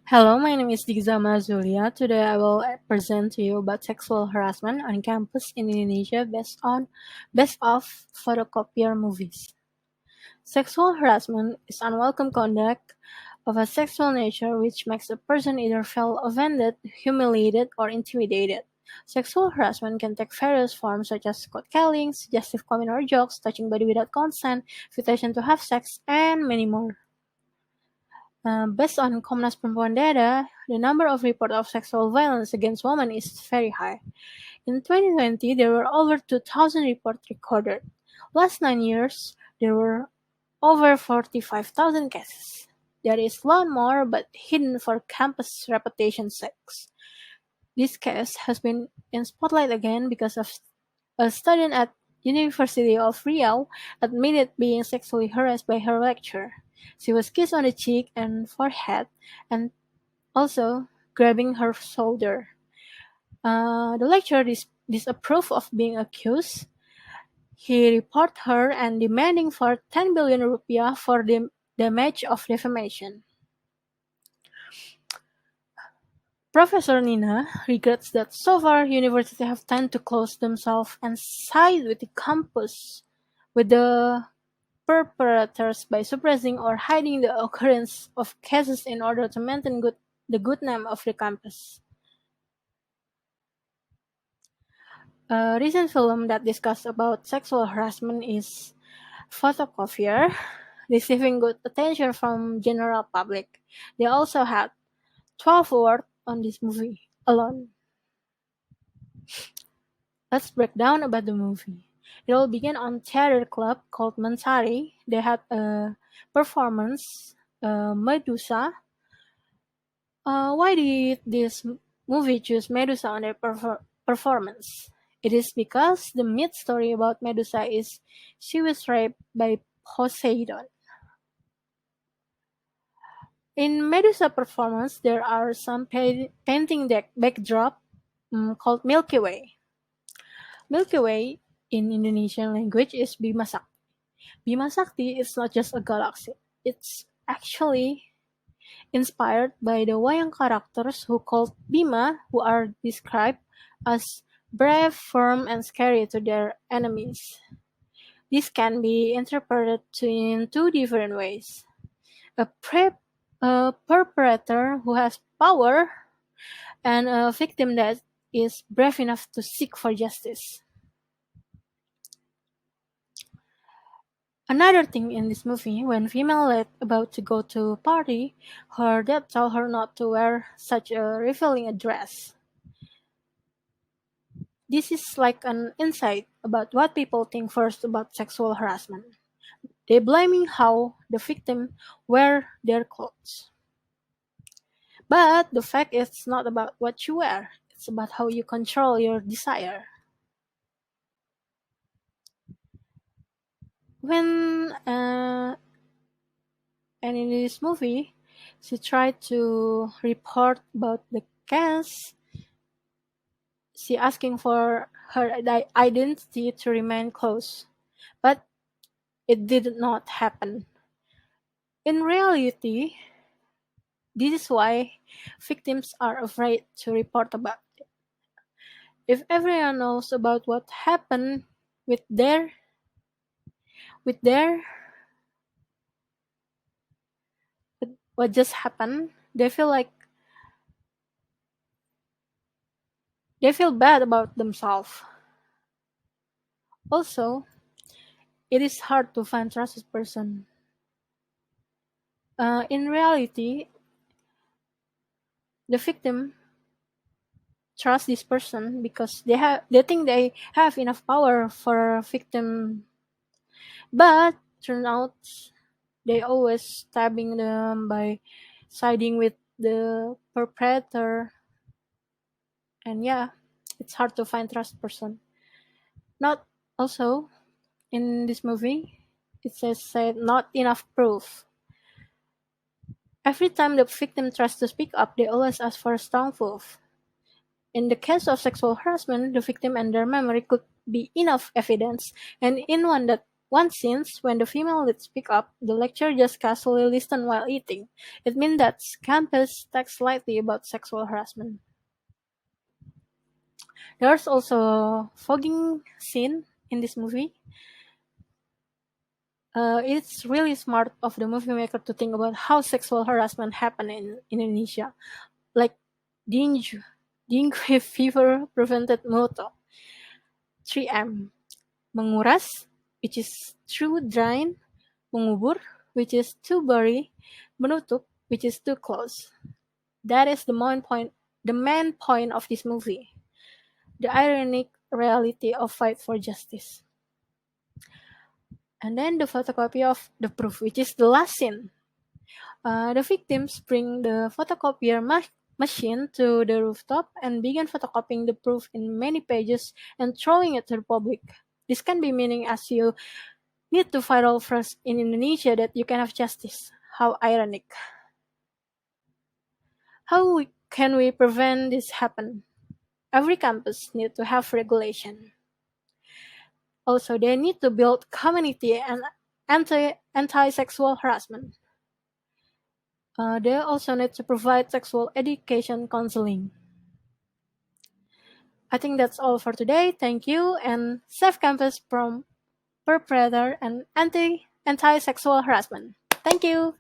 Hello, my name is Digza Mazulia. Today I will present to you about sexual harassment on campus in Indonesia based off photocopier movies. Sexual harassment is unwelcome conduct of a sexual nature which makes a person either feel offended, humiliated, or intimidated. Sexual harassment can take various forms such as catcalling, suggestive comment or jokes, touching body without consent, invitation to have sex, and many more. Based on Komnas Perempuan data, the number of reports of sexual violence against women is very high. In 2020, there were over 2,000 reports recorded. Last 9 years, there were over 45,000 cases. There is a lot more, but hidden for campus reputation sakes. This case has been in spotlight again because of a student at University of Riau admitted being sexually harassed by her lecturer. She was kissed on the cheek and forehead and also grabbing her shoulder. The lecturer disapproved of being accused. He reported her and demanding for 10 billion rupiah for the damage of defamation. Professor Nina regrets that so far universities have tended to close themselves and side with the campus with the perpetrators by suppressing or hiding the occurrence of cases in order to maintain the good name of the campus. A recent film that discussed about sexual harassment is Photocopier, receiving good attention from general public. They also had 12 awards on this movie alone. Let's break down about the movie. It all began on theater club called Mansari. They had a performance, Medusa. Why did this movie choose Medusa on their performance? It is because the myth story about Medusa is she was raped by Poseidon. In Medusa performance, there are some painting backdrop called Milky Way. Milky Way in Indonesian language is Bima Sakti. Bima Sakti is not just a galaxy. It's actually inspired by the wayang characters who called Bima, who are described as brave, firm, and scary to their enemies. This can be interpreted in two different ways. A, a perpetrator who has power and a victim that is brave enough to seek for justice. Another thing in this movie, when female lead about to go to a party, her dad told her not to wear such a revealing a dress. This is like an insight about what people think first about sexual harassment. They blaming how the victim wear their clothes. But the fact is not about what you wear, it's about how you control your desire. When and in this movie, she tried to report about the case. She asking for her identity to remain close, but it did not happen. In reality, this is why victims are afraid to report about it. If everyone knows about what happened with their what just happened, they feel bad about themselves. Also, it is hard to find trusted person. In reality, the victim trust this person because they think they have enough power for a victim, but turn out they always stabbing them by siding with the perpetrator, and yeah, it's hard to find trust person. Not also in this movie, it said not enough proof. Every time the victim tries to speak up, they always ask for a strong proof. In the case of sexual harassment, the victim and their memory could be enough evidence, and in one that One scenes when the female lead speak up, the lecturer just casually listen while eating. It means that campus talks lightly about sexual harassment. There's also a fogging scene in this movie. It's really smart of the movie maker to think about how sexual harassment happen in Indonesia, like dengue, dengue fever prevented moto, 3M, menguras, which is through drain, mengubur, which is to bury, menutup, which is to close. That is the main point of this movie, the ironic reality of fight for justice. And then the photocopy of the proof, which is the last scene. The victims bring the photocopier machine to the rooftop and begin photocopying the proof in many pages and throwing it to the public. This can be meaning as you need to viral first in Indonesia that you can have justice. How ironic. Can we prevent this happen? Every campus need to have regulation. Also, they need to build community and anti-sexual harassment. They also need to provide sexual education counseling. I think that's all for today. Thank you, and save campus from perpetrator and anti-sexual harassment. Thank you.